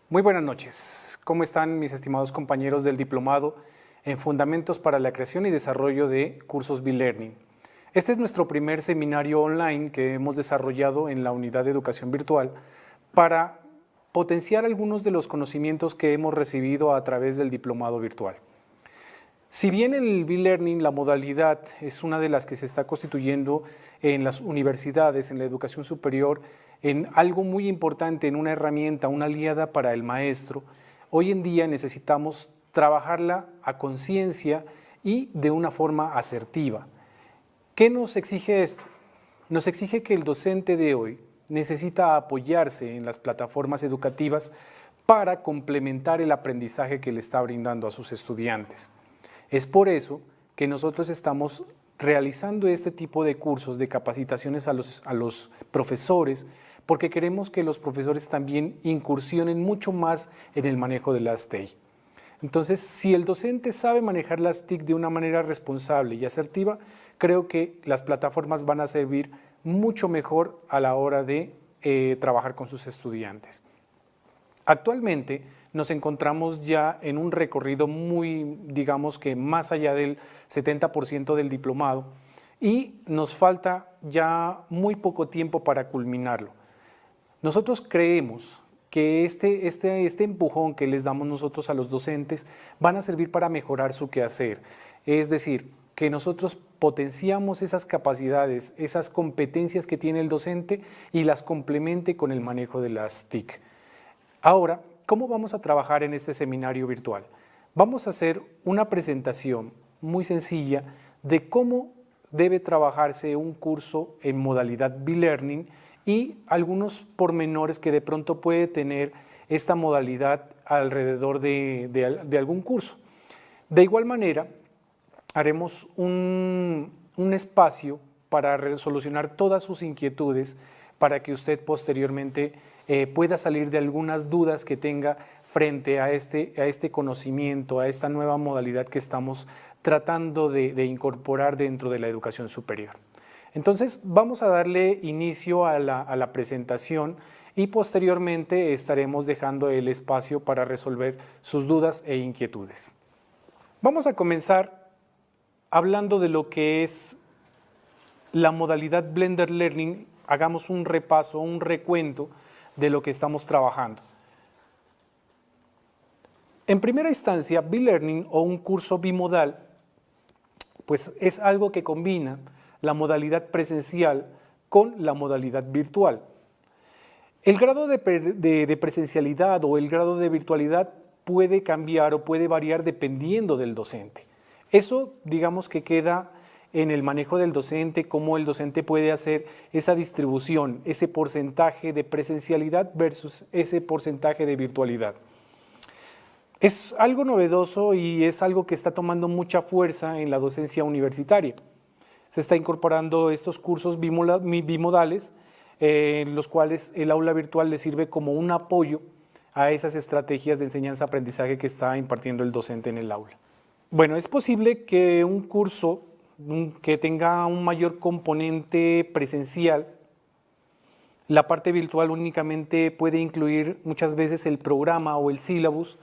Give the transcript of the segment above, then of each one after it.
Muy buenas noches. ¿Cómo están mis estimados compañeros del diplomado en Fundamentos para la Creación y Desarrollo de Cursos B-Learning? Este es nuestro primer seminario online que hemos desarrollado en la Unidad de Educación Virtual para potenciar algunos de los conocimientos que hemos recibido a través del diplomado virtual. Si bien el B-Learning, la modalidad, es una de las que se está constituyendo en las universidades, en la educación superior, en algo muy importante, en una herramienta, una aliada para el maestro, hoy en día necesitamos trabajarla a conciencia y de una forma asertiva. ¿Qué nos exige esto? Nos exige que el docente de hoy necesita apoyarse en las plataformas educativas para complementar el aprendizaje que le está brindando a sus estudiantes. Es por eso que nosotros estamos realizando este tipo de cursos, de capacitaciones a los profesores, porque queremos que los profesores también incursionen mucho más en el manejo de las TIC. Entonces, si el docente sabe manejar las TIC de una manera responsable y asertiva, creo que las plataformas van a servir mucho mejor a la hora de trabajar con sus estudiantes. Actualmente nos encontramos ya en un recorrido muy, digamos que más allá del 70% del diplomado y nos falta ya muy poco tiempo para culminarlo. Nosotros creemos que este empujón que les damos nosotros a los docentes van a servir para mejorar su quehacer, es decir, que nosotros potenciamos esas capacidades, esas competencias que tiene el docente y las complemente con el manejo de las TIC. Ahora, ¿cómo vamos a trabajar en este seminario virtual? Vamos a hacer una presentación muy sencilla de cómo debe trabajarse un curso en modalidad B-Learning y algunos pormenores que de pronto puede tener esta modalidad alrededor de algún curso. De igual manera, haremos un espacio para solucionar todas sus inquietudes para que usted posteriormente pueda salir de algunas dudas que tenga frente a este conocimiento, a esta nueva modalidad que estamos tratando de incorporar dentro de la educación superior. Entonces vamos a darle inicio a la presentación y posteriormente estaremos dejando el espacio para resolver sus dudas e inquietudes. Vamos a comenzar hablando de lo que es la modalidad Blended Learning. Hagamos un repaso, un recuento de lo que estamos trabajando. En primera instancia, B-Learning o un curso bimodal, pues es algo que combina la modalidad presencial con la modalidad virtual. El grado de presencialidad o el grado de virtualidad puede cambiar o puede variar dependiendo del docente. Eso, digamos que queda en el manejo del docente, cómo el docente puede hacer esa distribución, ese porcentaje de presencialidad versus ese porcentaje de virtualidad. Es algo novedoso y es algo que está tomando mucha fuerza en la docencia universitaria. Se está incorporando estos cursos bimodales, en los cuales el aula virtual le sirve como un apoyo a esas estrategias de enseñanza-aprendizaje que está impartiendo el docente en el aula. Bueno, es posible que un curso que tenga un mayor componente presencial, la parte virtual únicamente puede incluir muchas veces el programa o el sílabus,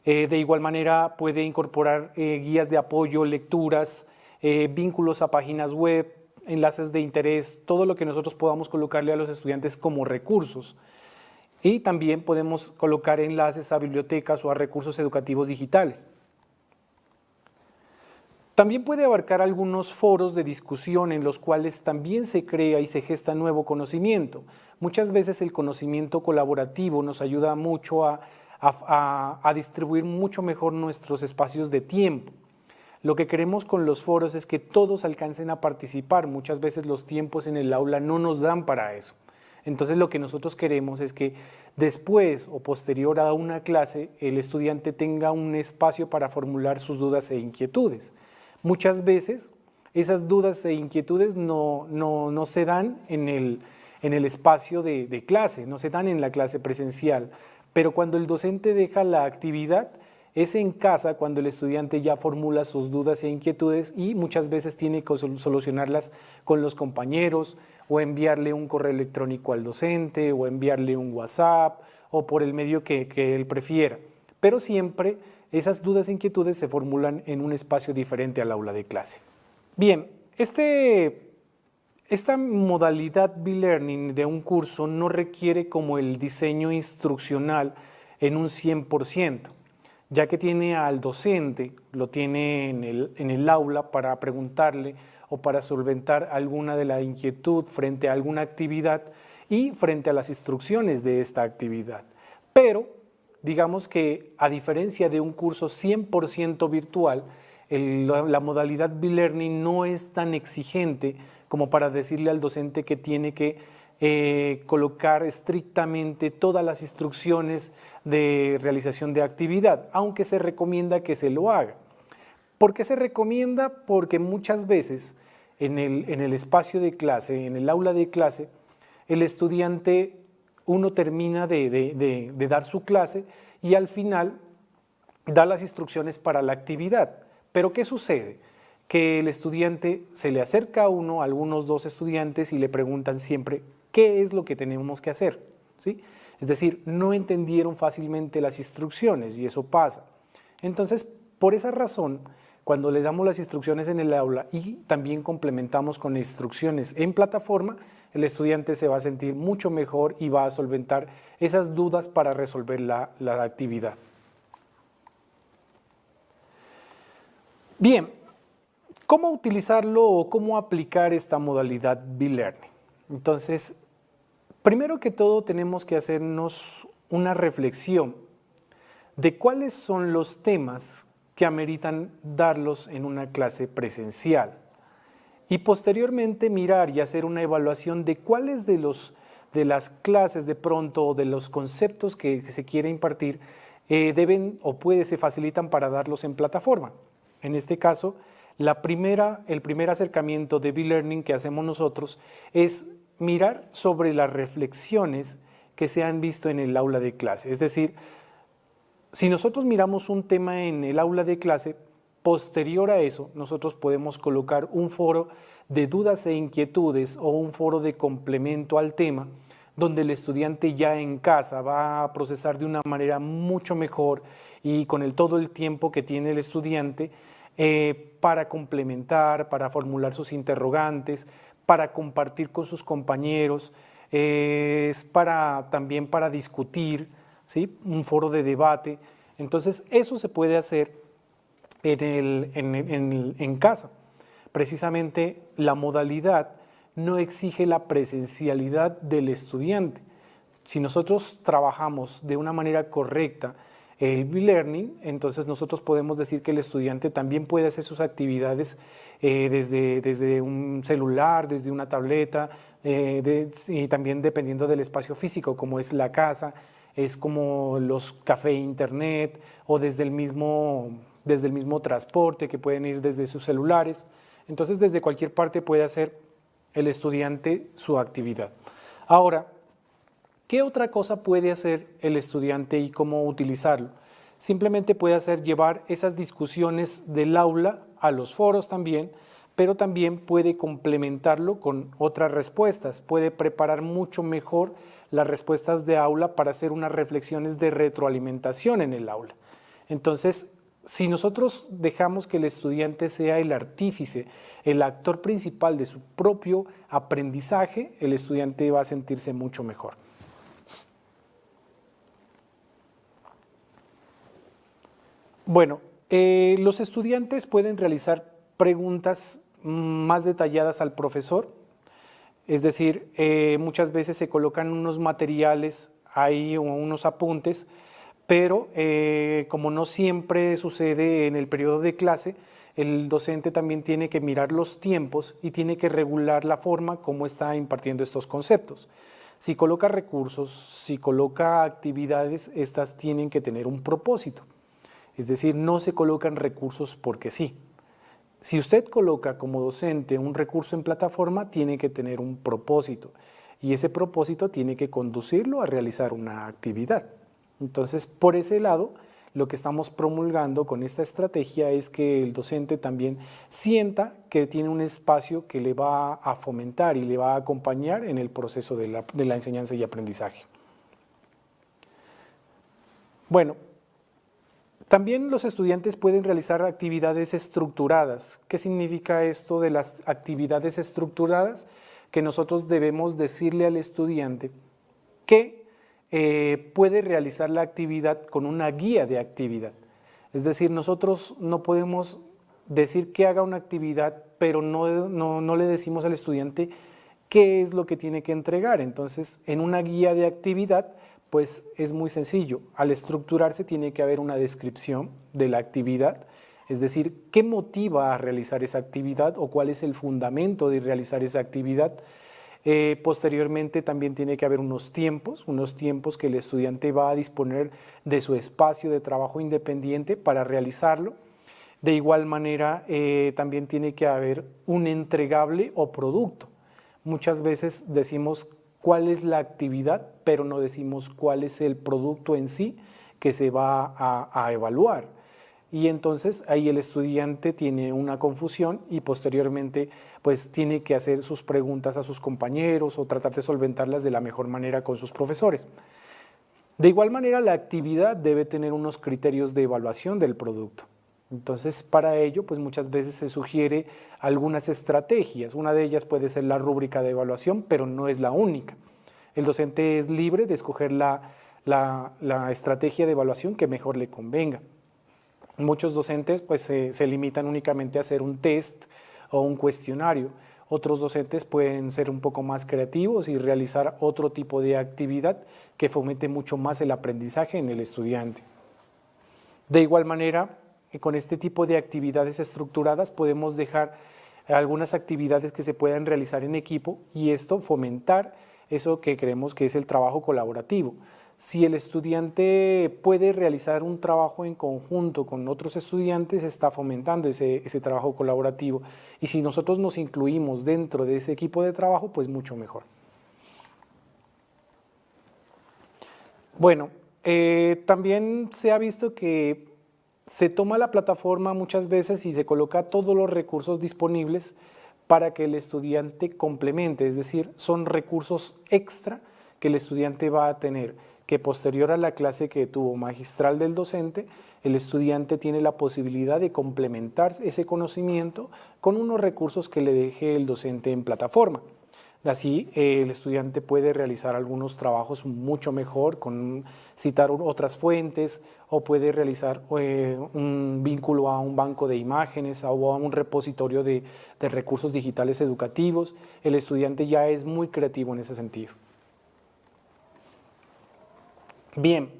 de igual manera puede incorporar guías de apoyo, lecturas, vínculos a páginas web, enlaces de interés, todo lo que nosotros podamos colocarle a los estudiantes como recursos. Y también podemos colocar enlaces a bibliotecas o a recursos educativos digitales. También puede abarcar algunos foros de discusión en los cuales también se crea y se gesta nuevo conocimiento. Muchas veces el conocimiento colaborativo nos ayuda mucho a distribuir mucho mejor nuestros espacios de tiempo. Lo que queremos con los foros es que todos alcancen a participar. Muchas veces los tiempos en el aula no nos dan para eso. Entonces lo que nosotros queremos es que después o posterior a una clase el estudiante tenga un espacio para formular sus dudas e inquietudes. Muchas veces esas dudas e inquietudes no se dan en el espacio de clase, no se dan en la clase presencial, pero cuando el docente deja la actividad, es en casa cuando el estudiante ya formula sus dudas e inquietudes y muchas veces tiene que solucionarlas con los compañeros o enviarle un correo electrónico al docente o enviarle un WhatsApp o por el medio que él prefiera. Pero siempre esas dudas e inquietudes se formulan en un espacio diferente al aula de clase. Bien, esta modalidad B-Learning de un curso no requiere como el diseño instruccional en un 100%, ya que tiene al docente, lo tiene en el aula para preguntarle o para solventar alguna de la inquietud frente a alguna actividad y frente a las instrucciones de esta actividad. Pero digamos que a diferencia de un curso 100% virtual, la modalidad B-Learning no es tan exigente como para decirle al docente que tiene que colocar estrictamente todas las instrucciones de realización de actividad, aunque se recomienda que se lo haga. ¿Por qué se recomienda? Porque muchas veces en el espacio de clase, en el aula de clase, el estudiante, uno termina de dar su clase y al final da las instrucciones para la actividad. Pero ¿qué sucede? Que el estudiante se le acerca a uno, a algunos dos estudiantes, y le preguntan siempre qué es lo que tenemos que hacer, ¿sí? Es decir, no entendieron fácilmente las instrucciones y eso pasa. Entonces, por esa razón, cuando le damos las instrucciones en el aula y también complementamos con instrucciones en plataforma, el estudiante se va a sentir mucho mejor y va a solventar esas dudas para resolver la actividad. Bien, ¿cómo utilizarlo o cómo aplicar esta modalidad B-Learning? Entonces, primero que todo tenemos que hacernos una reflexión de cuáles son los temas que ameritan darlos en una clase presencial y posteriormente mirar y hacer una evaluación de cuáles de las clases de pronto o de los conceptos que se quiere impartir deben o se facilitan para darlos en plataforma. En este caso, el primer acercamiento de B-Learning que hacemos nosotros es mirar sobre las reflexiones que se han visto en el aula de clase. Es decir, si nosotros miramos un tema en el aula de clase, posterior a eso, nosotros podemos colocar un foro de dudas e inquietudes o un foro de complemento al tema, donde el estudiante ya en casa va a procesar de una manera mucho mejor y con todo el tiempo que tiene el estudiante para complementar, para formular sus interrogantes, para compartir con sus compañeros, también para discutir, ¿sí? Un foro de debate. Entonces, eso se puede hacer en casa. Precisamente la modalidad no exige la presencialidad del estudiante. Si nosotros trabajamos de una manera correcta el B-Learning, entonces nosotros podemos decir que el estudiante también puede hacer sus actividades desde un celular, desde una tableta, y también dependiendo del espacio físico, como es la casa, es como los cafés internet o desde el mismo transporte que pueden ir desde sus celulares. Entonces, desde cualquier parte puede hacer el estudiante su actividad. Ahora, ¿qué otra cosa puede hacer el estudiante y cómo utilizarlo? Simplemente puede llevar esas discusiones del aula a los foros también, pero también puede complementarlo con otras respuestas. Puede preparar mucho mejor las respuestas de aula para hacer unas reflexiones de retroalimentación en el aula. Entonces, si nosotros dejamos que el estudiante sea el artífice, el actor principal de su propio aprendizaje, el estudiante va a sentirse mucho mejor. Bueno, los estudiantes pueden realizar preguntas más detalladas al profesor, es decir, muchas veces se colocan unos materiales ahí o unos apuntes, pero como no siempre sucede en el periodo de clase, el docente también tiene que mirar los tiempos y tiene que regular la forma como está impartiendo estos conceptos. Si coloca recursos, si coloca actividades, estas tienen que tener un propósito. Es decir, no se colocan recursos porque sí. Si usted coloca como docente un recurso en plataforma, tiene que tener un propósito y ese propósito tiene que conducirlo a realizar una actividad. Entonces, por ese lado, lo que estamos promulgando con esta estrategia es que el docente también sienta que tiene un espacio que le va a fomentar y le va a acompañar en el proceso de la enseñanza y aprendizaje. Bueno, también los estudiantes pueden realizar actividades estructuradas. ¿Qué significa esto de las actividades estructuradas? Que nosotros debemos decirle al estudiante que puede realizar la actividad con una guía de actividad. Es decir, nosotros no podemos decir que haga una actividad, pero no le decimos al estudiante qué es lo que tiene que entregar. Entonces, en una guía de actividad, pues es muy sencillo. Al estructurarse tiene que haber una descripción de la actividad, es decir, qué motiva a realizar esa actividad o cuál es el fundamento de realizar esa actividad. Posteriormente también tiene que haber unos tiempos que el estudiante va a disponer de su espacio de trabajo independiente para realizarlo. De igual manera, también tiene que haber un entregable o producto. Muchas veces decimos cuál es la actividad, pero no decimos cuál es el producto en sí que se va a evaluar. Y entonces ahí el estudiante tiene una confusión y posteriormente pues tiene que hacer sus preguntas a sus compañeros o tratar de solventarlas de la mejor manera con sus profesores. De igual manera, la actividad debe tener unos criterios de evaluación del producto. Entonces, para ello, pues muchas veces se sugiere algunas estrategias. Una de ellas puede ser la rúbrica de evaluación, pero no es la única. El docente es libre de escoger la estrategia de evaluación que mejor le convenga. Muchos docentes pues, se limitan únicamente a hacer un test o un cuestionario. Otros docentes pueden ser un poco más creativos y realizar otro tipo de actividad que fomente mucho más el aprendizaje en el estudiante. De igual manera, con este tipo de actividades estructuradas podemos dejar algunas actividades que se puedan realizar en equipo y esto fomentar eso que creemos que es el trabajo colaborativo. Si el estudiante puede realizar un trabajo en conjunto con otros estudiantes, está fomentando ese trabajo colaborativo. Y si nosotros nos incluimos dentro de ese equipo de trabajo, pues mucho mejor. Bueno, también se ha visto que se toma la plataforma muchas veces y se coloca todos los recursos disponibles para que el estudiante complemente, es decir, son recursos extra que el estudiante va a tener, que posterior a la clase que tuvo magistral del docente, el estudiante tiene la posibilidad de complementar ese conocimiento con unos recursos que le deje el docente en plataforma. Así, el estudiante puede realizar algunos trabajos mucho mejor, con citar otras fuentes, o puede realizar un vínculo a un banco de imágenes o a un repositorio de recursos digitales educativos. El estudiante ya es muy creativo en ese sentido. Bien,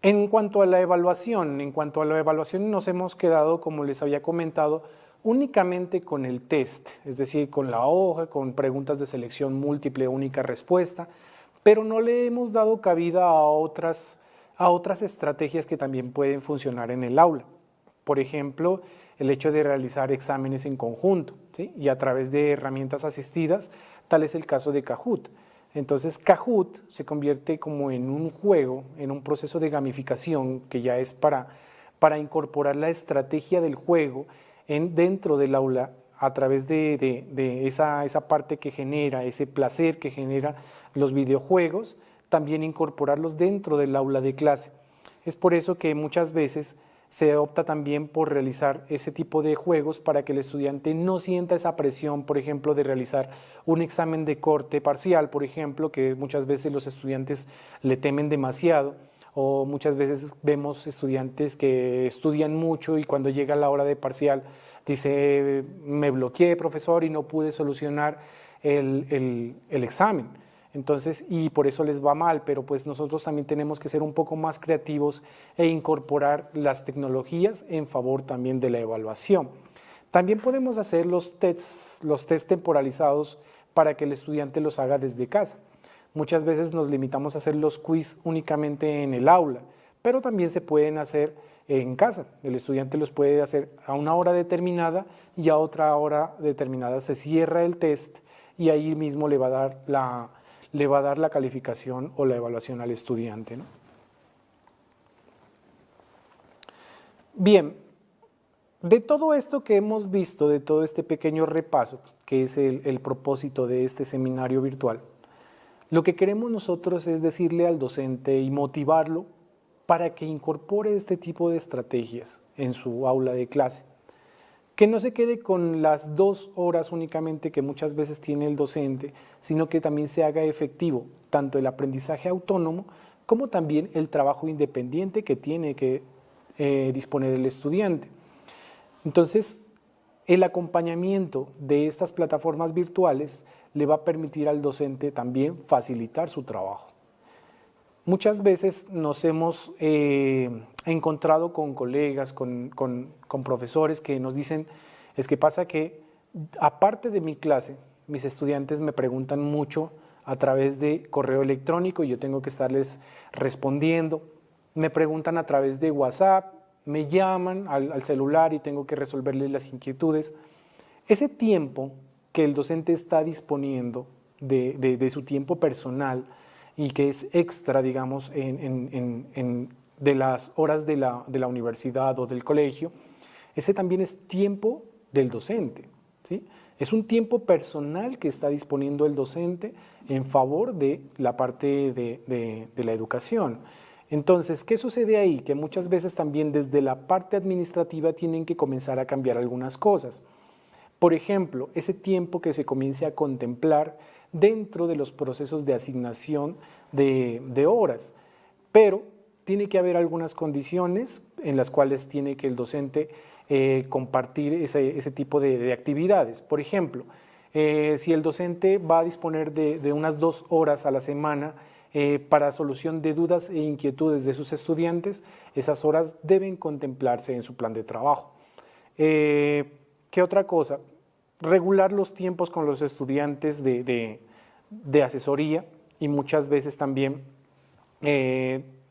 en cuanto a la evaluación, nos hemos quedado, como les había comentado, únicamente con el test, es decir, con la hoja, con preguntas de selección múltiple, única respuesta, pero no le hemos dado cabida a otras estrategias que también pueden funcionar en el aula. Por ejemplo, el hecho de realizar exámenes en conjunto, ¿sí? Y a través de herramientas asistidas, tal es el caso de Kahoot. Entonces Kahoot se convierte como en un juego, en un proceso de gamificación que ya es para incorporar la estrategia del juego dentro del aula a través de esa parte que genera, ese placer que genera los videojuegos, también incorporarlos dentro del aula de clase. Es por eso que muchas veces se opta también por realizar ese tipo de juegos para que el estudiante no sienta esa presión, por ejemplo, de realizar un examen de corte parcial, por ejemplo, que muchas veces los estudiantes le temen demasiado, o muchas veces vemos estudiantes que estudian mucho y cuando llega la hora de parcial dice, me bloqueé, profesor, y no pude solucionar el examen. Entonces, y por eso les va mal, pero pues nosotros también tenemos que ser un poco más creativos e incorporar las tecnologías en favor también de la evaluación. También podemos hacer los tests temporalizados para que el estudiante los haga desde casa. Muchas veces nos limitamos a hacer los quiz únicamente en el aula, pero también se pueden hacer en casa. El estudiante los puede hacer a una hora determinada y a otra hora determinada se cierra el test y ahí mismo le va a dar la calificación o la evaluación al estudiante, ¿no? Bien, de todo esto que hemos visto, de todo este pequeño repaso, que es el propósito de este seminario virtual, lo que queremos nosotros es decirle al docente y motivarlo para que incorpore este tipo de estrategias en su aula de clase. Que no se quede con las 2 horas únicamente que muchas veces tiene el docente, sino que también se haga efectivo tanto el aprendizaje autónomo como también el trabajo independiente que tiene que disponer el estudiante. Entonces, el acompañamiento de estas plataformas virtuales le va a permitir al docente también facilitar su trabajo. Muchas veces nos hemos encontrado con colegas, con profesores que nos dicen, es que pasa que aparte de mi clase, mis estudiantes me preguntan mucho a través de correo electrónico y yo tengo que estarles respondiendo, me preguntan a través de WhatsApp, me llaman al celular y tengo que resolverles las inquietudes. Ese tiempo que el docente está disponiendo de su tiempo personal y que es extra, digamos, de las horas de la universidad o del colegio, ese también es tiempo del docente, ¿sí? Es un tiempo personal que está disponiendo el docente en favor de la parte de la educación. Entonces, ¿qué sucede ahí? Que muchas veces también desde la parte administrativa tienen que comenzar a cambiar algunas cosas. Por ejemplo, ese tiempo que se comience a contemplar dentro de los procesos de asignación de horas, pero tiene que haber algunas condiciones en las cuales tiene que el docente compartir ese tipo de actividades. Por ejemplo, si el docente va a disponer de unas 2 horas a la semana para solución de dudas e inquietudes de sus estudiantes, esas horas deben contemplarse en su plan de trabajo. ¿Qué otra cosa? Regular los tiempos con los estudiantes de asesoría y muchas veces también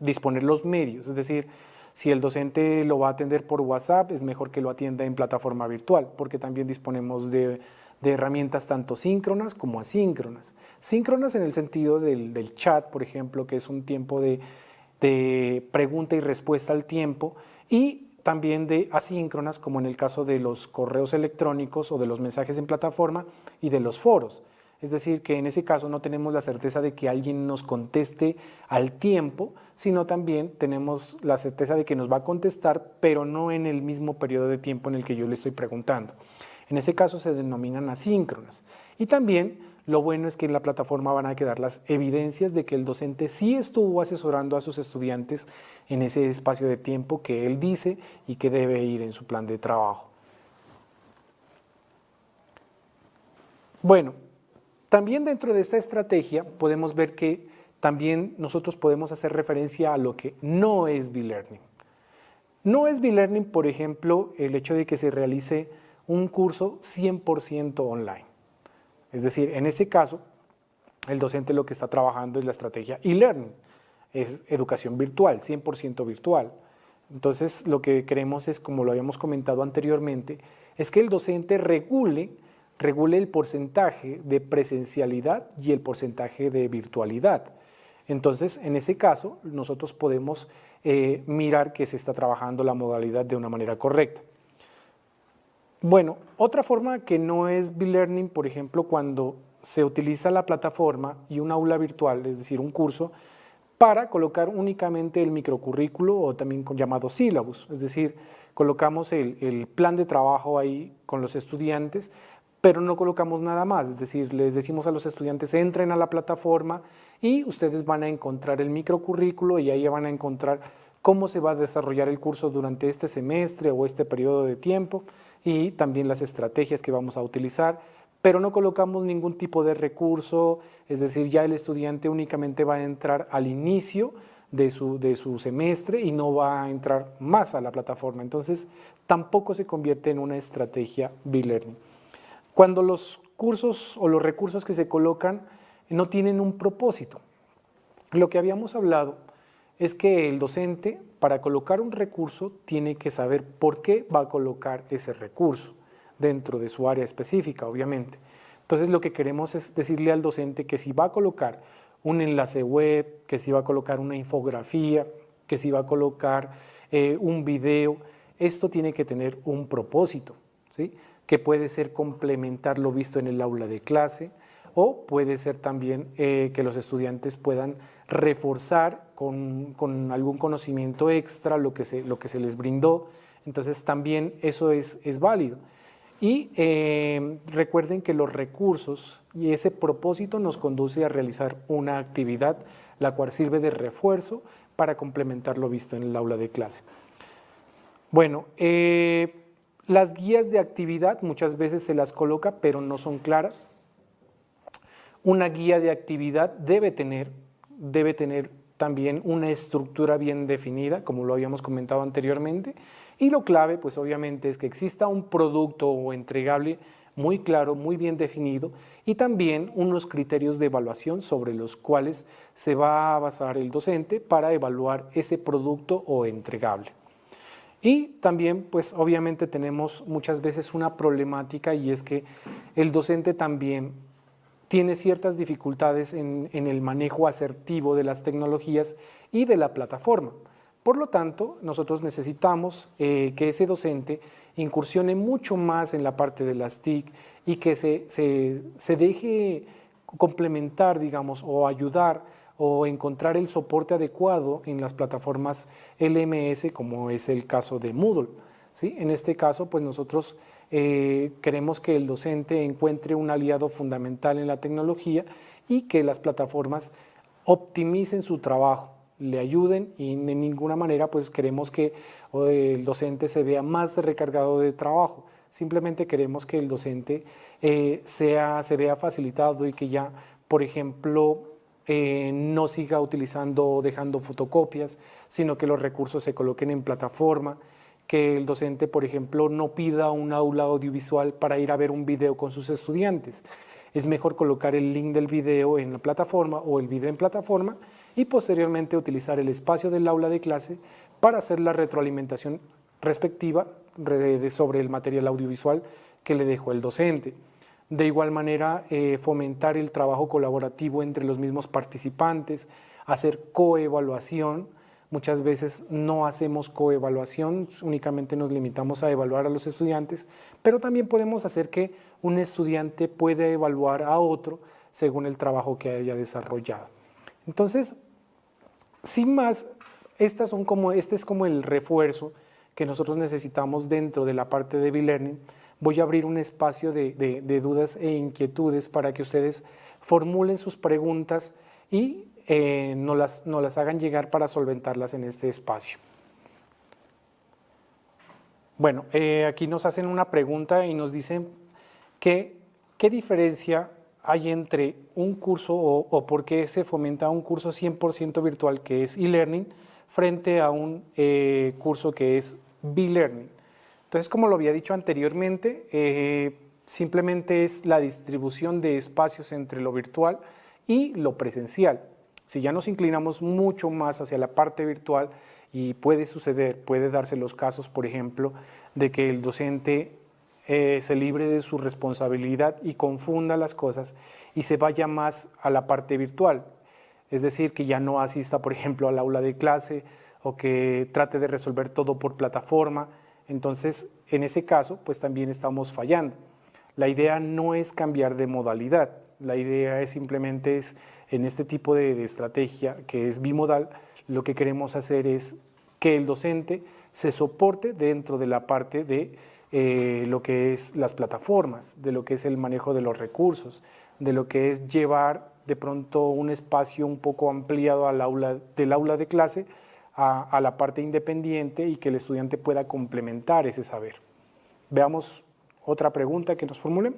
disponer los medios, es decir, si el docente lo va a atender por WhatsApp, es mejor que lo atienda en plataforma virtual, porque también disponemos de herramientas tanto síncronas como asíncronas. Síncronas en el sentido del chat, por ejemplo, que es un tiempo de pregunta y respuesta al tiempo, y también de asíncronas, como en el caso de los correos electrónicos o de los mensajes en plataforma y de los foros. Es decir, que en ese caso no tenemos la certeza de que alguien nos conteste al tiempo, sino también tenemos la certeza de que nos va a contestar, pero no en el mismo periodo de tiempo en el que yo le estoy preguntando. En ese caso se denominan asíncronas. Y también lo bueno es que en la plataforma van a quedar las evidencias de que el docente sí estuvo asesorando a sus estudiantes en ese espacio de tiempo que él dice y que debe ir en su plan de trabajo. Bueno, también dentro de esta estrategia podemos ver que también nosotros podemos hacer referencia a lo que no es B-Learning. No es B-Learning, por ejemplo, el hecho de que se realice un curso 100% online. Es decir, en ese caso, el docente lo que está trabajando es la estrategia e-learning, es educación virtual, 100% virtual. Entonces, lo que queremos es, como lo habíamos comentado anteriormente, es que el docente regule el porcentaje de presencialidad y el porcentaje de virtualidad. Entonces, en ese caso, nosotros podemos mirar que se está trabajando la modalidad de una manera correcta. Bueno, otra forma que no es B-Learning, por ejemplo, cuando se utiliza la plataforma y un aula virtual, es decir, un curso, para colocar únicamente el microcurrículo o también llamado sílabus, es decir, colocamos el plan de trabajo ahí con los estudiantes, pero no colocamos nada más, es decir, les decimos a los estudiantes entren a la plataforma y ustedes van a encontrar el microcurrículo y ahí van a encontrar cómo se va a desarrollar el curso durante este semestre o este periodo de tiempo y también las estrategias que vamos a utilizar, pero no colocamos ningún tipo de recurso, es decir, ya el estudiante únicamente va a entrar al inicio de su semestre y no va a entrar más a la plataforma, entonces tampoco se convierte en una estrategia B-Learning. Cuando los cursos o los recursos que se colocan no tienen un propósito. Lo que habíamos hablado es que el docente, para colocar un recurso, tiene que saber por qué va a colocar ese recurso dentro de su área específica, obviamente. Entonces, lo que queremos es decirle al docente que si va a colocar un enlace web, que si va a colocar una infografía, que si va a colocar un video, esto tiene que tener un propósito, ¿sí? Que puede ser complementar lo visto en el aula de clase o puede ser también que los estudiantes puedan reforzar con algún conocimiento extra lo que se les brindó. Entonces también eso es válido. Y recuerden que los recursos y ese propósito nos conduce a realizar una actividad la cual sirve de refuerzo para complementar lo visto en el aula de clase. Bueno, las guías de actividad muchas veces se las coloca, pero no son claras. Una guía de actividad debe tener también una estructura bien definida, como lo habíamos comentado anteriormente, y lo clave, pues obviamente, es que exista un producto o entregable muy claro, muy bien definido, y también unos criterios de evaluación sobre los cuales se va a basar el docente para evaluar ese producto o entregable. Y también, pues obviamente tenemos muchas veces una problemática, y es que el docente también tiene ciertas dificultades en el manejo asertivo de las tecnologías y de la plataforma. Por lo tanto, nosotros necesitamos que ese docente incursione mucho más en la parte de las TIC y que se deje complementar, digamos, o ayudar o encontrar el soporte adecuado en las plataformas LMS, como es el caso de Moodle, ¿sí? En este caso, pues nosotros queremos que el docente encuentre un aliado fundamental en la tecnología y que las plataformas optimicen su trabajo, le ayuden, y de ninguna manera pues queremos que el docente se vea más recargado de trabajo. Simplemente queremos que el docente se vea facilitado y que ya, por ejemplo, no siga utilizando o dejando fotocopias, sino que los recursos se coloquen en plataforma, que el docente, por ejemplo, no pida un aula audiovisual para ir a ver un video con sus estudiantes. Es mejor colocar el link del video en la plataforma o el video en plataforma y posteriormente utilizar el espacio del aula de clase para hacer la retroalimentación respectiva sobre el material audiovisual que le dejó el docente. De igual manera, fomentar el trabajo colaborativo entre los mismos participantes, hacer coevaluación. Muchas veces no hacemos coevaluación, únicamente nos limitamos a evaluar a los estudiantes, pero también podemos hacer que un estudiante pueda evaluar a otro según el trabajo que haya desarrollado. Entonces, sin más, este es como el refuerzo que nosotros necesitamos dentro de la parte de B-Learning. Voy a abrir un espacio de dudas e inquietudes para que ustedes formulen sus preguntas y nos las hagan llegar para solventarlas en este espacio. Bueno, aquí nos hacen una pregunta y nos dicen que ¿qué diferencia hay entre un curso o por qué se fomenta un curso 100% virtual que es e-learning frente a un curso que es B-Learning? Entonces, como lo había dicho anteriormente, simplemente es la distribución de espacios entre lo virtual y lo presencial. Si ya nos inclinamos mucho más hacia la parte virtual, y puede suceder, puede darse los casos, por ejemplo, de que el docente se libre de su responsabilidad y confunda las cosas y se vaya más a la parte virtual. Es decir, que ya no asista, por ejemplo, al aula de clase o que trate de resolver todo por plataforma. Entonces, en ese caso, pues también estamos fallando. La idea no es cambiar de modalidad, la idea es simplemente en este tipo de estrategia que es bimodal, lo que queremos hacer es que el docente se soporte dentro de la parte de lo que es las plataformas, de lo que es el manejo de los recursos, de lo que es llevar de pronto un espacio un poco ampliado del aula de clase a la parte independiente y que el estudiante pueda complementar ese saber. Veamos otra pregunta que nos formulen.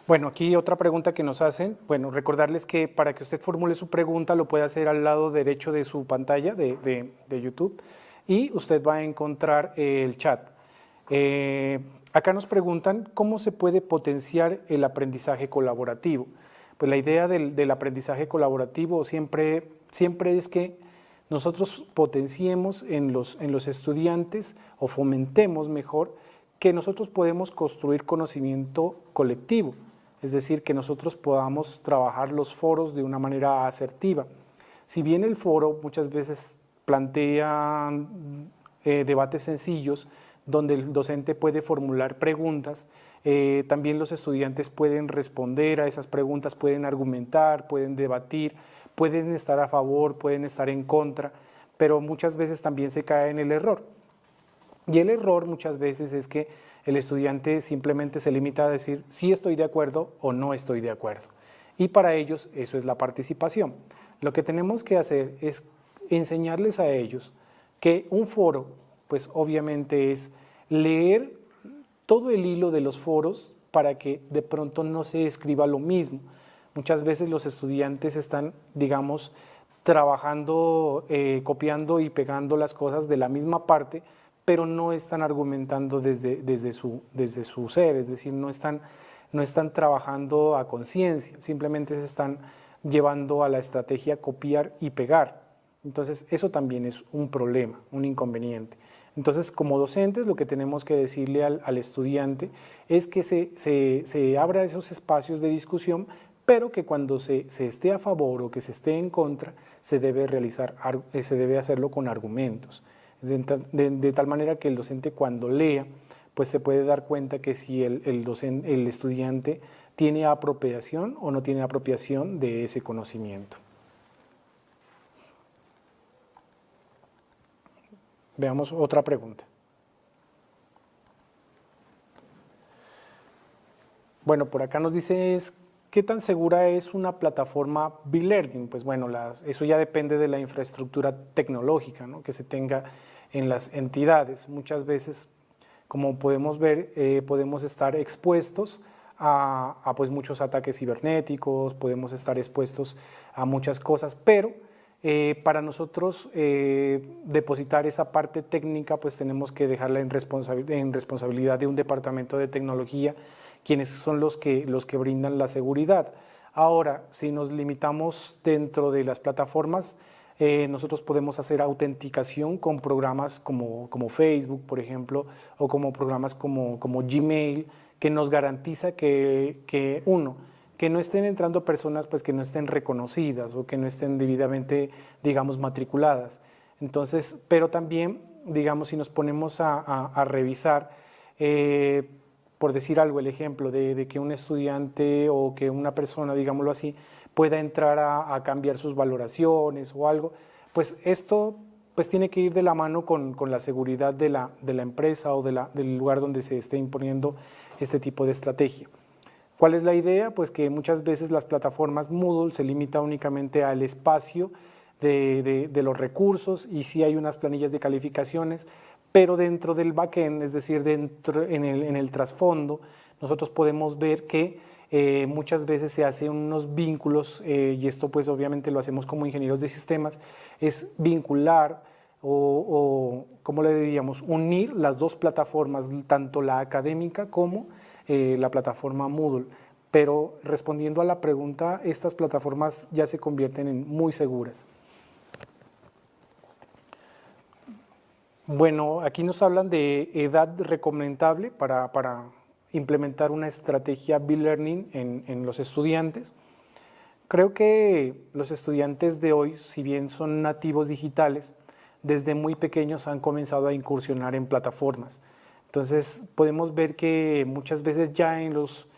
Bueno, aquí otra pregunta que nos hacen. Bueno, recordarles que para que usted formule su pregunta lo puede hacer al lado derecho de su pantalla de YouTube y usted va a encontrar el chat. Acá nos preguntan cómo se puede potenciar el aprendizaje colaborativo. Pues la idea del aprendizaje colaborativo siempre es que nosotros potenciemos en los estudiantes o fomentemos mejor que nosotros podemos construir conocimiento colectivo, es decir, que nosotros podamos trabajar los foros de una manera asertiva. Si bien el foro muchas veces plantea debates sencillos donde el docente puede formular preguntas, También los estudiantes pueden responder a esas preguntas, pueden argumentar, pueden debatir, pueden estar a favor, pueden estar en contra, pero muchas veces también se cae en el error. Y el error muchas veces es que el estudiante simplemente se limita a decir sí estoy de acuerdo o no estoy de acuerdo. Y para ellos eso es la participación. Lo que tenemos que hacer es enseñarles a ellos que un foro, pues obviamente es leer todo el hilo de los foros para que de pronto no se escriba lo mismo. Muchas veces los estudiantes están, digamos, trabajando, copiando y pegando las cosas de la misma parte, pero no están argumentando desde su ser, es decir, no están trabajando a conciencia, simplemente se están llevando a la estrategia copiar y pegar. Entonces, eso también es un problema, un inconveniente. Entonces, como docentes, lo que tenemos que decirle al estudiante es que se abra esos espacios de discusión, pero que cuando se esté a favor o que se esté en contra, se debe hacerlo con argumentos. De tal manera que el docente cuando lea, pues se puede dar cuenta que si el estudiante tiene apropiación o no tiene apropiación de ese conocimiento. Veamos otra pregunta. Bueno, por acá nos dice ¿qué tan segura es una plataforma B-Learning? Pues bueno, eso ya depende de la infraestructura tecnológica, ¿no?, que se tenga en las entidades. Muchas veces, como podemos ver, podemos estar expuestos a pues muchos ataques cibernéticos, podemos estar expuestos a muchas cosas, pero para nosotros depositar esa parte técnica, pues tenemos que dejarla en responsabilidad de un departamento de tecnología, quienes son los que brindan la seguridad. Ahora, si nos limitamos dentro de las plataformas, nosotros podemos hacer autenticación con programas como Facebook, por ejemplo, o como programas como Gmail, que nos garantiza que no estén entrando personas pues, que no estén reconocidas o que no estén debidamente, digamos, matriculadas. Entonces, pero también, digamos, si nos ponemos a revisar, por decir algo, el ejemplo de que un estudiante o que una persona, digámoslo así, pueda entrar a cambiar sus valoraciones o algo, pues esto pues tiene que ir de la mano con la seguridad de la empresa o del lugar donde se esté imponiendo este tipo de estrategia. ¿Cuál es la idea? Pues que muchas veces las plataformas Moodle se limita únicamente al espacio de los recursos y sí hay unas planillas de calificaciones, pero dentro del backend, es decir, en el trasfondo, nosotros podemos ver que muchas veces se hacen unos vínculos, y esto pues obviamente lo hacemos como ingenieros de sistemas, es vincular o ¿cómo le diríamos? Unir las dos plataformas, tanto la académica como la plataforma Moodle. Pero respondiendo a la pregunta, estas plataformas ya se convierten en muy seguras. Bueno, aquí nos hablan de edad recomendable para implementar una estrategia B-Learning en los estudiantes. Creo que los estudiantes de hoy, si bien son nativos digitales, desde muy pequeños han comenzado a incursionar en plataformas. Entonces podemos ver que muchas veces ya en los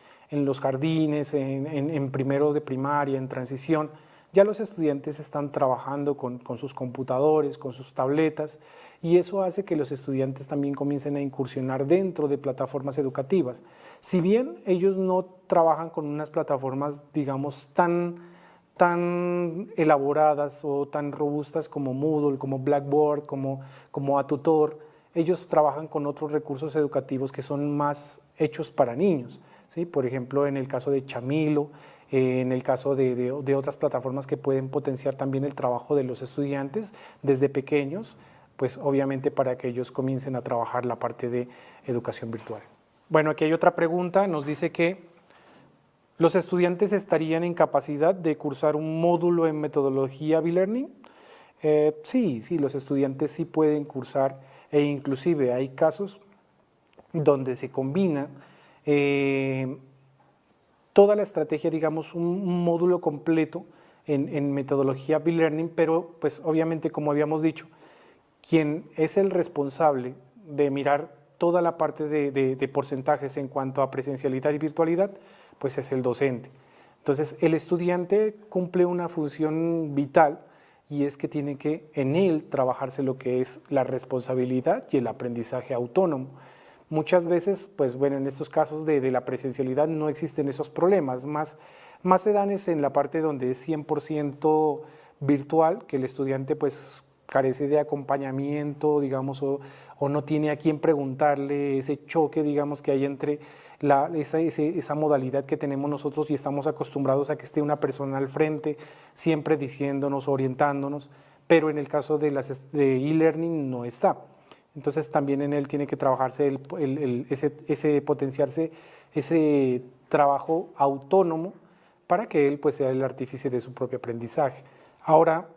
jardines, en primero de primaria, en transición, ya los estudiantes están trabajando con sus computadores, con sus tabletas, y eso hace que los estudiantes también comiencen a incursionar dentro de plataformas educativas. Si bien ellos no trabajan con unas plataformas, digamos, tan elaboradas o tan robustas como Moodle, como Blackboard, como Atutor, ellos trabajan con otros recursos educativos que son más hechos para niños, ¿sí? Por ejemplo, en el caso de Chamilo, en el caso de otras plataformas que pueden potenciar también el trabajo de los estudiantes desde pequeños, pues obviamente para que ellos comiencen a trabajar la parte de educación virtual. Bueno, aquí hay otra pregunta, nos dice que ¿los estudiantes estarían en capacidad de cursar un módulo en metodología B-Learning? Sí, los estudiantes sí pueden cursar, e inclusive hay casos donde se combina toda la estrategia, digamos, un módulo completo en metodología B-Learning, pero pues obviamente, como habíamos dicho, quien es el responsable de mirar toda la parte de porcentajes en cuanto a presencialidad y virtualidad, pues es el docente. Entonces, el estudiante cumple una función vital y es que tiene que en él trabajarse lo que es la responsabilidad y el aprendizaje autónomo. Muchas veces, pues bueno, en estos casos de la presencialidad no existen esos problemas, más se dan es en la parte donde es 100% virtual, que el estudiante pues carece de acompañamiento, digamos, o no tiene a quién preguntarle, ese choque, digamos, que hay entre esa modalidad que tenemos nosotros y estamos acostumbrados a que esté una persona al frente, siempre diciéndonos, orientándonos, pero en el caso de e-learning no está. Entonces también en él tiene que trabajarse potenciarse ese trabajo autónomo para que él pues sea el artífice de su propio aprendizaje. Ahora,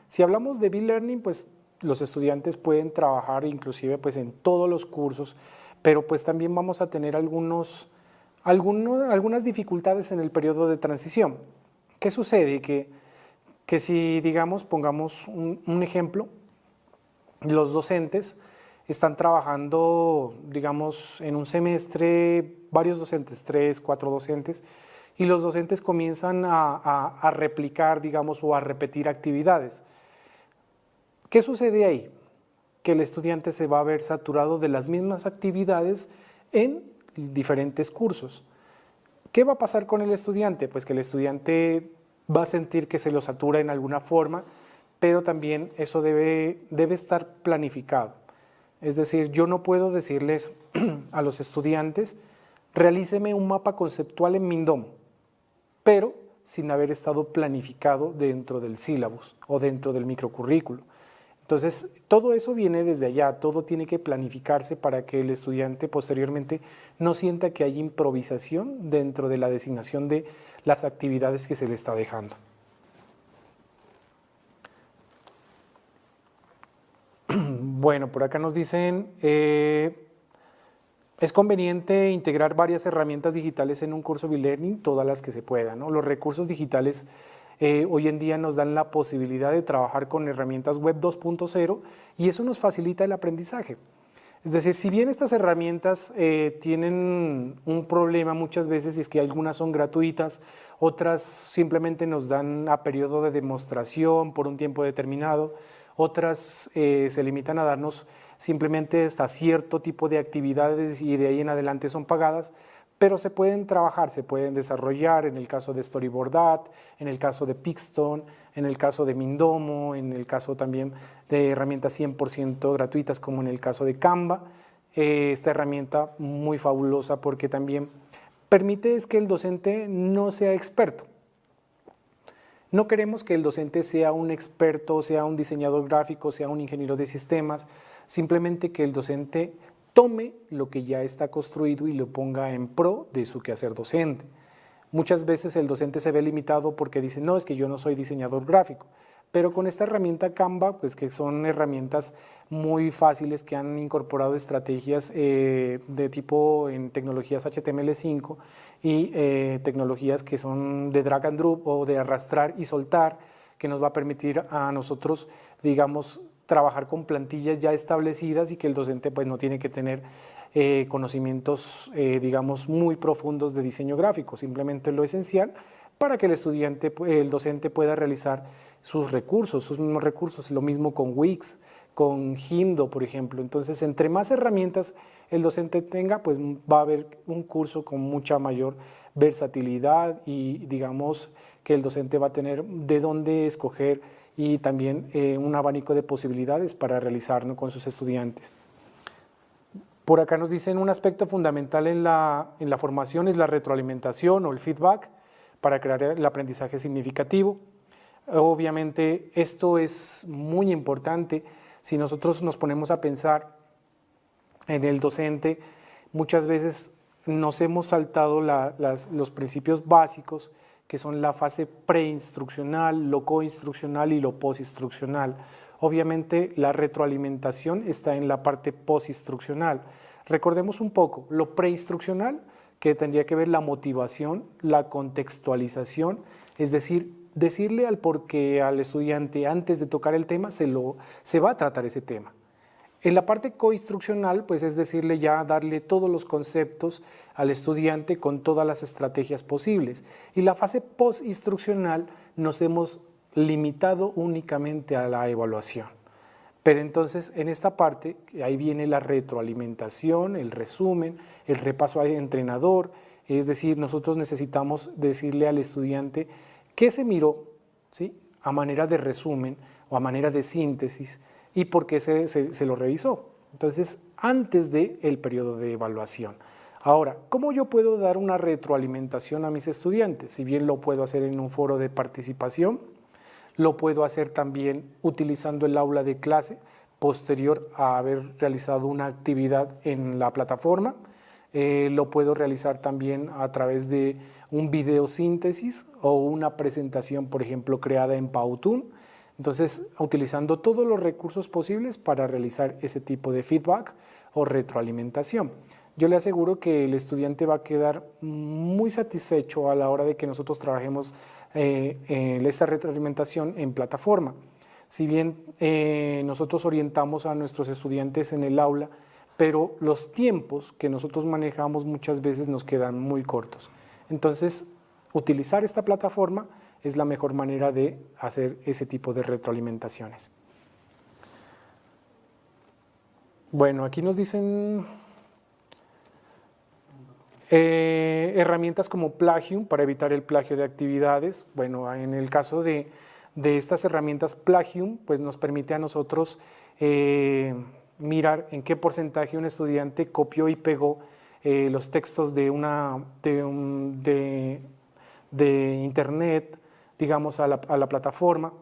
si hablamos de e-learning, pues los estudiantes pueden trabajar inclusive pues en todos los cursos, pero pues también vamos a tener algunas dificultades en el periodo de transición. ¿Qué sucede? Que si, digamos, pongamos un ejemplo, los docentes están trabajando, digamos, en un semestre, varios docentes, 3, 4 docentes, y los docentes comienzan a replicar, digamos, o a repetir actividades. ¿Qué sucede ahí? Que el estudiante se va a ver saturado de las mismas actividades en diferentes cursos. ¿Qué va a pasar con el estudiante? Pues que el estudiante va a sentir que se lo satura en alguna forma, pero también eso debe estar planificado. Es decir, yo no puedo decirles a los estudiantes, realíceme un mapa conceptual en Mindomo, pero sin haber estado planificado dentro del sílabus o dentro del microcurrículo. Entonces, todo eso viene desde allá, todo tiene que planificarse para que el estudiante posteriormente no sienta que hay improvisación dentro de la designación de las actividades que se le está dejando. Bueno, por acá nos dicen, es conveniente integrar varias herramientas digitales en un curso e-learning, todas las que se puedan, ¿no? Los recursos digitales hoy en día nos dan la posibilidad de trabajar con herramientas web 2.0 y eso nos facilita el aprendizaje. Es decir, si bien estas herramientas tienen un problema muchas veces, y es que algunas son gratuitas, otras simplemente nos dan a periodo de demostración por un tiempo determinado, otras se limitan a darnos simplemente hasta cierto tipo de actividades y de ahí en adelante son pagadas, pero se pueden trabajar, se pueden desarrollar en el caso de Storyboard, en el caso de Pixton, en el caso de Mindomo, en el caso también de herramientas 100% gratuitas como en el caso de Canva. Esta herramienta muy fabulosa porque también permite es que el docente no sea experto. No queremos que el docente sea un experto, sea un diseñador gráfico, sea un ingeniero de sistemas, simplemente que el docente tome lo que ya está construido y lo ponga en pro de su quehacer docente. Muchas veces el docente se ve limitado porque dice, no, es que yo no soy diseñador gráfico, pero con esta herramienta Canva, pues que son herramientas muy fáciles que han incorporado estrategias de tipo en tecnologías HTML5 y tecnologías que son de drag and drop o de arrastrar y soltar, que nos va a permitir a nosotros, digamos, trabajar con plantillas ya establecidas y que el docente pues no tiene que tener conocimientos, digamos, muy profundos de diseño gráfico, simplemente lo esencial para que el estudiante, el docente pueda realizar sus recursos, sus mismos recursos, lo mismo con Wix, con Jimdo, por ejemplo. Entonces, entre más herramientas el docente tenga, pues va a haber un curso con mucha mayor versatilidad y digamos que el docente va a tener de dónde escoger y también un abanico de posibilidades para realizar, ¿no?, con sus estudiantes. Por acá nos dicen un aspecto fundamental en la formación es la retroalimentación o el feedback para crear el aprendizaje significativo. Obviamente esto es muy importante. Si nosotros nos ponemos a pensar en el docente, muchas veces nos hemos saltado los principios básicos que son la fase preinstruccional, lo coinstruccional y lo postinstruccional. Obviamente la retroalimentación está en la parte postinstruccional. Recordemos un poco, lo preinstruccional, que tendría que ver la motivación, la contextualización, es decir, decirle al estudiante antes de tocar el tema se va a tratar ese tema. En la parte coinstruccional, pues es decirle ya darle todos los conceptos al estudiante con todas las estrategias posibles. Y la fase postinstruccional nos hemos limitado únicamente a la evaluación. Pero entonces en esta parte, ahí viene la retroalimentación, el resumen, el repaso al entrenador, es decir, nosotros necesitamos decirle al estudiante qué se miró, ¿sí?, a manera de resumen o a manera de síntesis y por qué se lo revisó. Entonces, antes del periodo de evaluación. Ahora, ¿cómo yo puedo dar una retroalimentación a mis estudiantes? Si bien lo puedo hacer en un foro de participación, lo puedo hacer también utilizando el aula de clase posterior a haber realizado una actividad en la plataforma. Lo puedo realizar también a través de un video síntesis o una presentación, por ejemplo, creada en Powtoon. Entonces, utilizando todos los recursos posibles para realizar ese tipo de feedback o retroalimentación. Yo le aseguro que el estudiante va a quedar muy satisfecho a la hora de que nosotros trabajemos esta retroalimentación en plataforma. Si bien nosotros orientamos a nuestros estudiantes en el aula, pero los tiempos que nosotros manejamos muchas veces nos quedan muy cortos. Entonces, utilizar esta plataforma es la mejor manera de hacer ese tipo de retroalimentaciones. Bueno, aquí nos dicen herramientas como Plagium para evitar el plagio de actividades. Bueno, en el caso de estas herramientas Plagium, pues nos permite a nosotros mirar en qué porcentaje un estudiante copió y pegó los textos de internet, digamos, a la plataforma.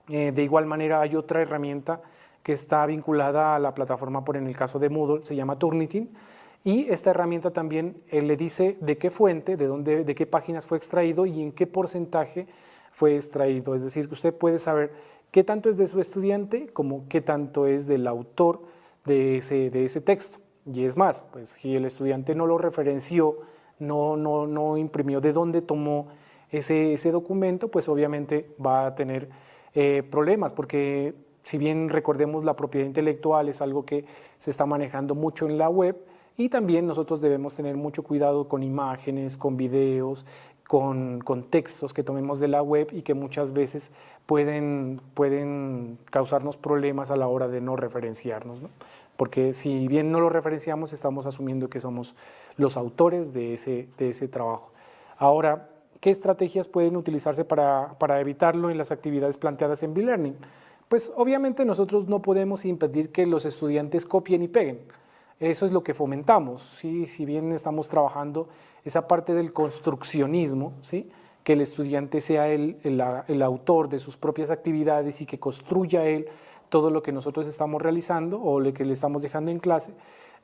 De igual manera hay otra herramienta que está vinculada a la plataforma, en el caso de Moodle, se llama Turnitin, y esta herramienta también le dice de qué fuente, de qué páginas fue extraído y en qué porcentaje fue extraído. Es decir, que usted puede saber qué tanto es de su estudiante como qué tanto es del autor de ese texto. Y es más, pues si el estudiante no lo referenció, no imprimió de dónde tomó ese documento, pues obviamente va a tener problemas, porque si bien recordemos la propiedad intelectual es algo que se está manejando mucho en la web, y también nosotros debemos tener mucho cuidado con imágenes, con videos, con textos que tomemos de la web y que muchas veces pueden causarnos problemas a la hora de no referenciarnos, ¿no? Porque si bien no lo referenciamos, estamos asumiendo que somos los autores de ese trabajo. Ahora, ¿qué estrategias pueden utilizarse para evitarlo en las actividades planteadas en B-Learning? Pues obviamente nosotros no podemos impedir que los estudiantes copien y peguen. Eso es lo que fomentamos, ¿sí? Si bien estamos trabajando esa parte del construccionismo, ¿sí?, que el estudiante sea el autor de sus propias actividades y que construya él todo lo que nosotros estamos realizando o lo que le estamos dejando en clase.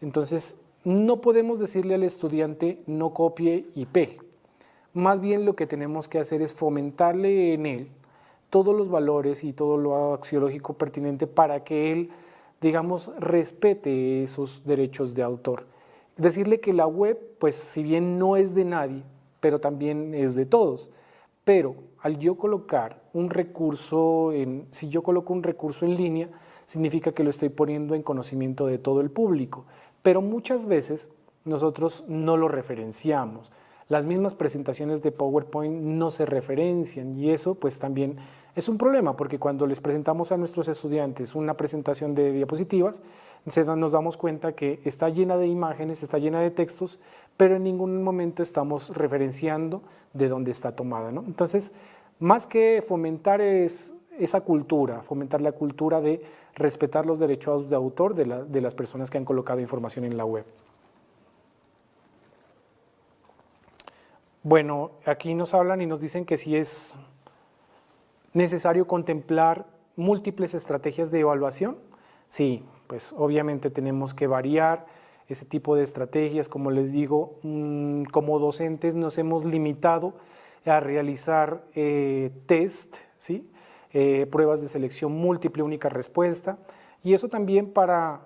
Entonces, no podemos decirle al estudiante no copie y pegue. Más bien lo que tenemos que hacer es fomentarle en él todos los valores y todo lo axiológico pertinente para que él, digamos, respete esos derechos de autor. Decirle que la web, pues si bien no es de nadie, pero también es de todos. Pero al yo colocar un recurso, si yo coloco un recurso en línea, significa que lo estoy poniendo en conocimiento de todo el público. Pero muchas veces nosotros no lo referenciamos. Las mismas presentaciones de PowerPoint no se referencian y eso pues también es un problema, porque cuando les presentamos a nuestros estudiantes una presentación de diapositivas, nos damos cuenta que está llena de imágenes, está llena de textos, pero en ningún momento estamos referenciando de dónde está tomada, ¿no? Entonces, más que fomentar esa cultura, fomentar la cultura de respetar los derechos de autor de las personas que han colocado información en la web. Bueno, aquí nos hablan y nos dicen que si es necesario contemplar múltiples estrategias de evaluación. Sí, pues obviamente tenemos que variar ese tipo de estrategias. Como les digo, como docentes nos hemos limitado a realizar test, ¿sí? Pruebas de selección múltiple, única respuesta, y eso también para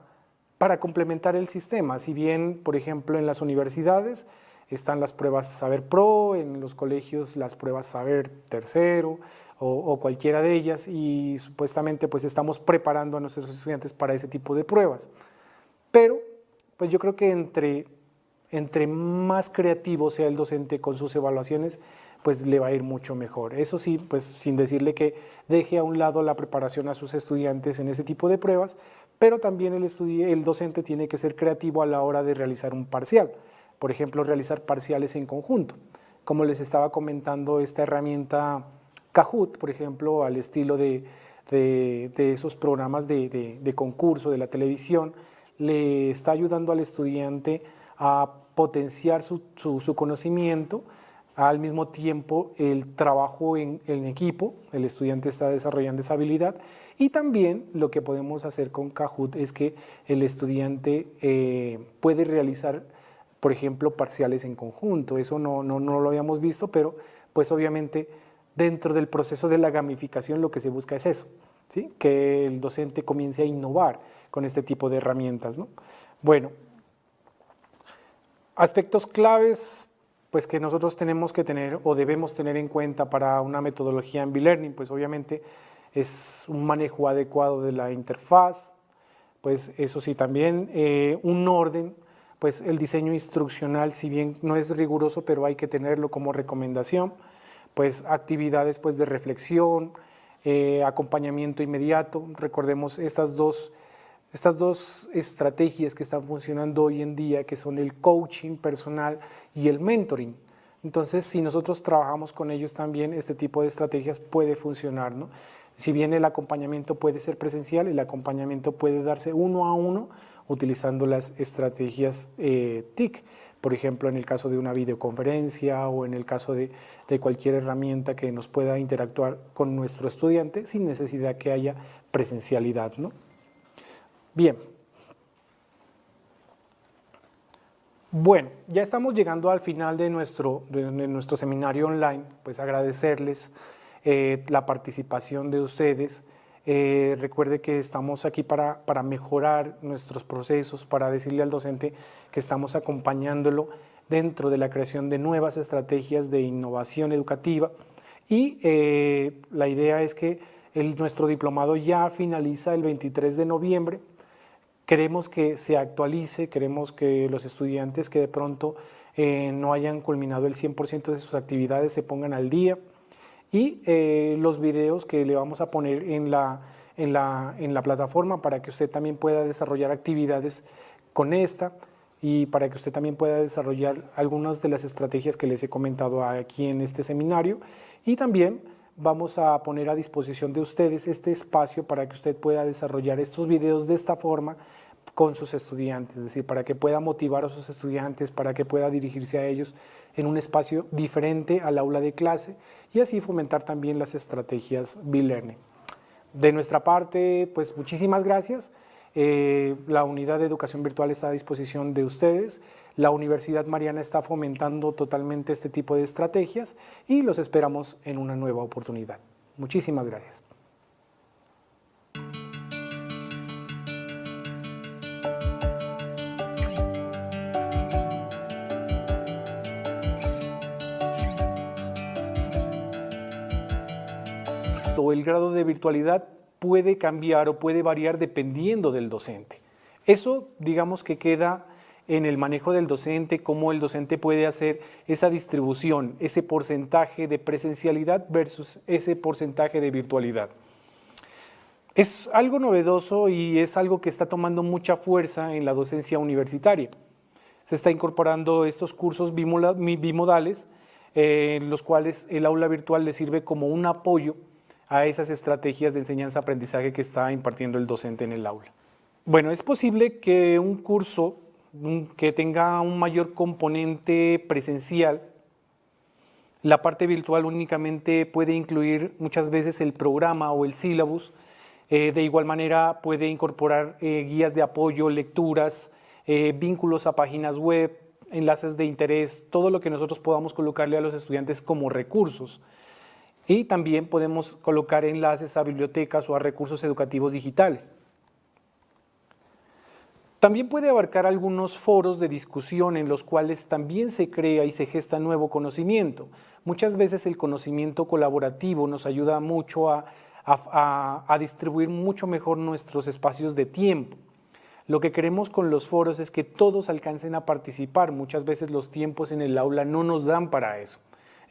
complementar el sistema. Si bien, por ejemplo, en las universidades están las pruebas Saber Pro, en los colegios las pruebas Saber Tercero o cualquiera de ellas, y supuestamente pues estamos preparando a nuestros estudiantes para ese tipo de pruebas. Pero pues yo creo que entre más creativo sea el docente con sus evaluaciones, pues le va a ir mucho mejor. Eso sí, pues sin decirle que deje a un lado la preparación a sus estudiantes en ese tipo de pruebas, pero también el docente tiene que ser creativo a la hora de realizar un parcial. Por ejemplo, realizar parciales en conjunto. Como les estaba comentando, esta herramienta Kahoot, por ejemplo, al estilo de esos programas de concurso de la televisión, le está ayudando al estudiante a potenciar su conocimiento. Al mismo tiempo, el trabajo en equipo, el estudiante está desarrollando esa habilidad, y también lo que podemos hacer con Kahoot es que el estudiante puede realizar, por ejemplo, parciales en conjunto. Eso no lo habíamos visto, pero pues obviamente dentro del proceso de la gamificación lo que se busca es eso, ¿sí? Que el docente comience a innovar con este tipo de herramientas, ¿no? Bueno, aspectos claves pues que nosotros tenemos que tener o debemos tener en cuenta para una metodología en B-Learning, pues obviamente es un manejo adecuado de la interfaz, pues eso sí también, un orden, pues el diseño instruccional, si bien no es riguroso, pero hay que tenerlo como recomendación, pues actividades pues de reflexión, acompañamiento inmediato. Recordemos estas dos estrategias que están funcionando hoy en día, que son el coaching personal y el mentoring. Entonces, si nosotros trabajamos con ellos también, este tipo de estrategias puede funcionar, ¿no? Si bien el acompañamiento puede ser presencial, el acompañamiento puede darse uno a uno utilizando las estrategias TIC, por ejemplo, en el caso de una videoconferencia o en el caso de cualquier herramienta que nos pueda interactuar con nuestro estudiante sin necesidad que haya presencialidad, ¿no? Bien. Bueno, ya estamos llegando al final de nuestro seminario online, pues agradecerles la participación de ustedes. Recuerde que estamos aquí para mejorar nuestros procesos, para decirle al docente que estamos acompañándolo dentro de la creación de nuevas estrategias de innovación educativa, y la idea es que nuestro diplomado ya finaliza el 23 de noviembre. Queremos que se actualice, queremos que los estudiantes que de pronto no hayan culminado el 100% de sus actividades se pongan al día, y los videos que le vamos a poner en la plataforma para que usted también pueda desarrollar actividades con esta, y para que usted también pueda desarrollar algunas de las estrategias que les he comentado aquí en este seminario. Y también vamos a poner a disposición de ustedes este espacio para que usted pueda desarrollar estos videos de esta forma con sus estudiantes, es decir, para que pueda motivar a sus estudiantes, para que pueda dirigirse a ellos en un espacio diferente al aula de clase, y así fomentar también las estrategias B-Learning. De nuestra parte, pues muchísimas gracias. La unidad de educación virtual está a disposición de ustedes. La Universidad Mariana está fomentando totalmente este tipo de estrategias y los esperamos en una nueva oportunidad. Muchísimas gracias. El grado de virtualidad puede cambiar o puede variar dependiendo del docente. Eso, digamos, que queda en el manejo del docente, cómo el docente puede hacer esa distribución, ese porcentaje de presencialidad versus ese porcentaje de virtualidad. Es algo novedoso y es algo que está tomando mucha fuerza en la docencia universitaria. Se está incorporando estos cursos bimodales, en los cuales el aula virtual le sirve como un apoyo a esas estrategias de enseñanza-aprendizaje que está impartiendo el docente en el aula. Bueno, es posible que un curso que tenga un mayor componente presencial, la parte virtual únicamente puede incluir muchas veces el programa o el sílabus. De igual manera puede incorporar guías de apoyo, lecturas, vínculos a páginas web, enlaces de interés, todo lo que nosotros podamos colocarle a los estudiantes como recursos. Y también podemos colocar enlaces a bibliotecas o a recursos educativos digitales. También puede abarcar algunos foros de discusión en los cuales también se crea y se gesta nuevo conocimiento. Muchas veces el conocimiento colaborativo nos ayuda mucho a distribuir mucho mejor nuestros espacios de tiempo. Lo que queremos con los foros es que todos alcancen a participar. Muchas veces los tiempos en el aula no nos dan para eso.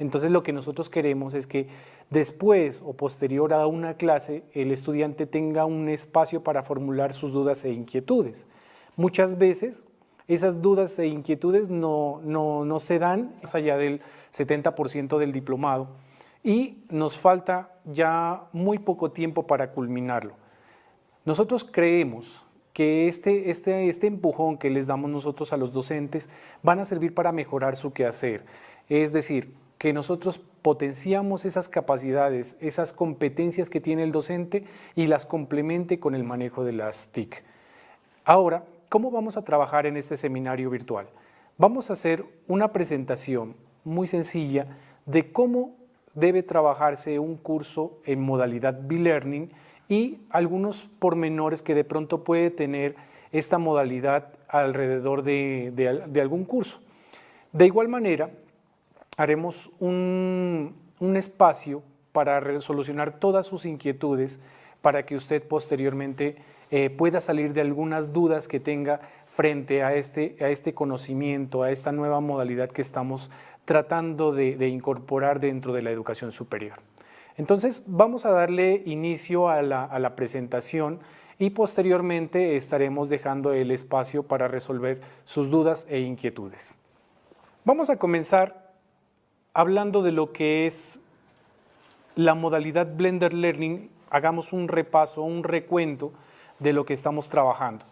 Entonces lo que nosotros queremos es que después o posterior a una clase el estudiante tenga un espacio para formular sus dudas e inquietudes. Muchas veces esas dudas e inquietudes no se dan más allá del 70% del diplomado y nos falta ya muy poco tiempo para culminarlo. Nosotros creemos que este empujón que les damos nosotros a los docentes van a servir para mejorar su quehacer. Es decir, que nosotros potenciamos esas capacidades, esas competencias que tiene el docente y las complemente con el manejo de las TIC. Ahora, ¿cómo vamos a trabajar en este seminario virtual? Vamos a hacer una presentación muy sencilla de cómo debe trabajarse un curso en modalidad B-Learning y algunos pormenores que de pronto puede tener esta modalidad alrededor de algún curso. De igual manera, haremos un espacio para solucionar todas sus inquietudes para que usted posteriormente pueda salir de algunas dudas que tenga frente a este conocimiento, a esta nueva modalidad que estamos tratando de incorporar dentro de la educación superior. Entonces vamos a darle inicio a la presentación y posteriormente estaremos dejando el espacio para resolver sus dudas e inquietudes. Vamos a comenzar hablando de lo que es la modalidad Blended Learning. Hagamos un repaso, un recuento de lo que estamos trabajando.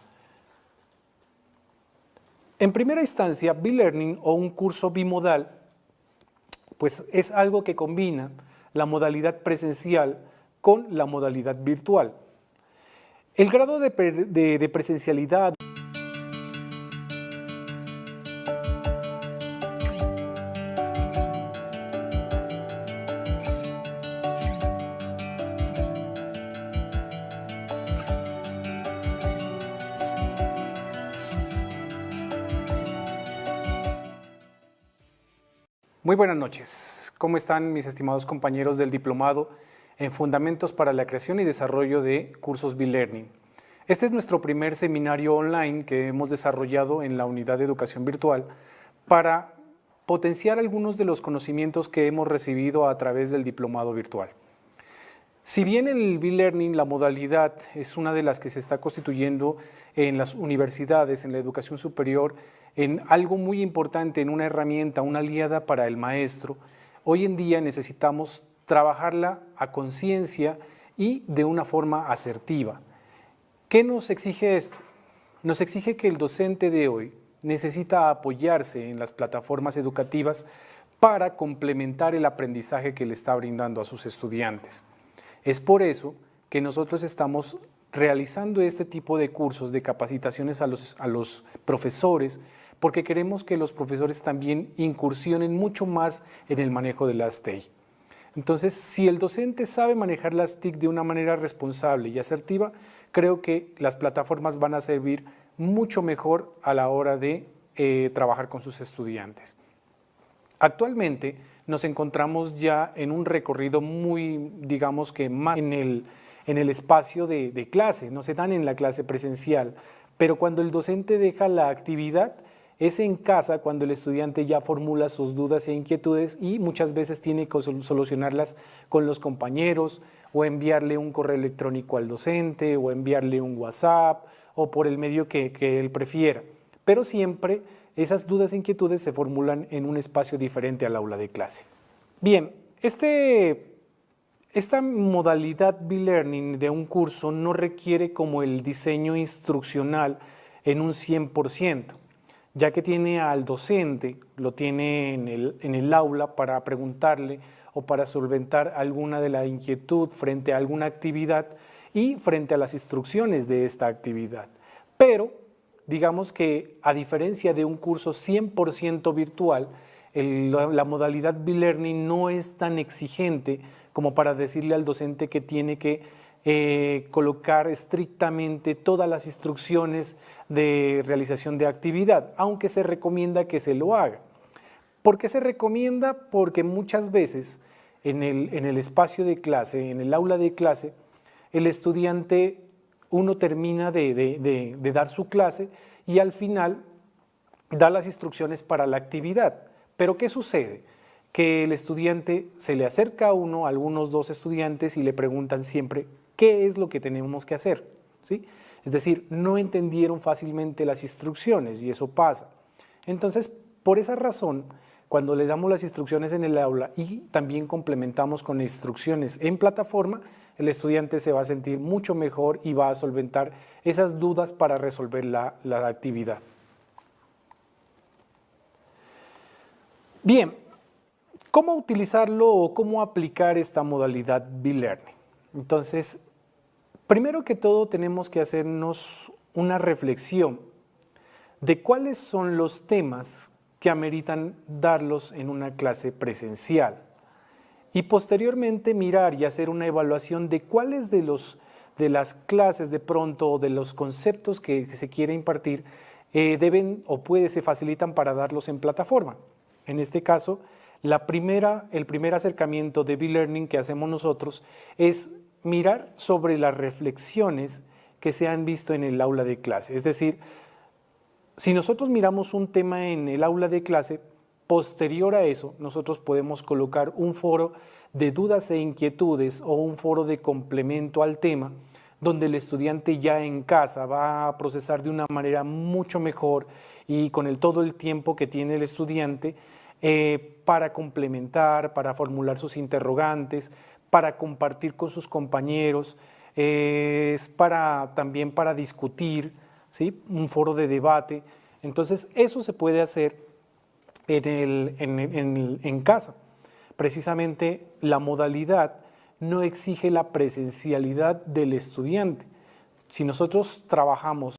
En primera instancia, B-Learning o un curso bimodal, pues es algo que combina la modalidad presencial con la modalidad virtual. El grado de presencialidad Muy buenas noches. ¿Cómo están mis estimados compañeros del diplomado en Fundamentos para la Creación y Desarrollo de Cursos B-Learning? Este es nuestro primer seminario online que hemos desarrollado en la Unidad de Educación Virtual para potenciar algunos de los conocimientos que hemos recibido a través del diplomado virtual. Si bien el B-Learning, la modalidad, es una de las que se está constituyendo en las universidades, en la educación superior, en algo muy importante, en una herramienta, una aliada para el maestro, hoy en día necesitamos trabajarla a conciencia y de una forma asertiva. ¿Qué nos exige esto? Nos exige que el docente de hoy necesita apoyarse en las plataformas educativas para complementar el aprendizaje que le está brindando a sus estudiantes. Es por eso que nosotros estamos realizando este tipo de cursos, de capacitaciones a los profesores, porque queremos que los profesores también incursionen mucho más en el manejo de las TIC. Entonces, si el docente sabe manejar las TIC de una manera responsable y asertiva, creo que las plataformas van a servir mucho mejor a la hora de trabajar con sus estudiantes. Actualmente nos encontramos ya en un recorrido muy, digamos que más en el espacio de clase, no se dan en la clase presencial, pero cuando el docente deja la actividad, es en casa cuando el estudiante ya formula sus dudas e inquietudes y muchas veces tiene que solucionarlas con los compañeros o enviarle un correo electrónico al docente o enviarle un WhatsApp o por el medio que él prefiera. Pero siempre esas dudas e inquietudes se formulan en un espacio diferente al aula de clase. Bien, esta modalidad B-Learning de un curso no requiere como el diseño instruccional en un 100%. Ya que tiene al docente, lo tiene en el aula para preguntarle o para solventar alguna de la inquietud frente a alguna actividad y frente a las instrucciones de esta actividad. Pero digamos que a diferencia de un curso 100% virtual, la modalidad B-Learning no es tan exigente como para decirle al docente que tiene que colocar estrictamente todas las instrucciones de realización de actividad, aunque se recomienda que se lo haga. ¿Por qué se recomienda? Porque muchas veces en el espacio de clase, en el aula de clase, el estudiante, uno termina de dar su clase y al final da las instrucciones para la actividad. Pero ¿qué sucede? Que el estudiante se le acerca a uno, a algunos dos estudiantes, y le preguntan siempre qué es lo que tenemos que hacer, ¿sí? Es decir, no entendieron fácilmente las instrucciones y eso pasa. Entonces, por esa razón, cuando le damos las instrucciones en el aula y también complementamos con instrucciones en plataforma, el estudiante se va a sentir mucho mejor y va a solventar esas dudas para resolver la actividad. Bien, ¿cómo utilizarlo o cómo aplicar esta modalidad B-Learning? Entonces, primero que todo tenemos que hacernos una reflexión de cuáles son los temas que ameritan darlos en una clase presencial y posteriormente mirar y hacer una evaluación de cuáles de las clases de pronto o de los conceptos que se quiere impartir deben o se facilitan para darlos en plataforma. En este caso, el primer acercamiento de B-Learning que hacemos nosotros es mirar sobre las reflexiones que se han visto en el aula de clase. Es decir, si nosotros miramos un tema en el aula de clase, posterior a eso, nosotros podemos colocar un foro de dudas e inquietudes o un foro de complemento al tema, donde el estudiante ya en casa va a procesar de una manera mucho mejor y con todo el tiempo que tiene el estudiante para complementar, para formular sus interrogantes, para compartir con sus compañeros, también para discutir, ¿sí? Un foro de debate. Entonces, eso se puede hacer en casa. Precisamente la modalidad no exige la presencialidad del estudiante. Si nosotros trabajamos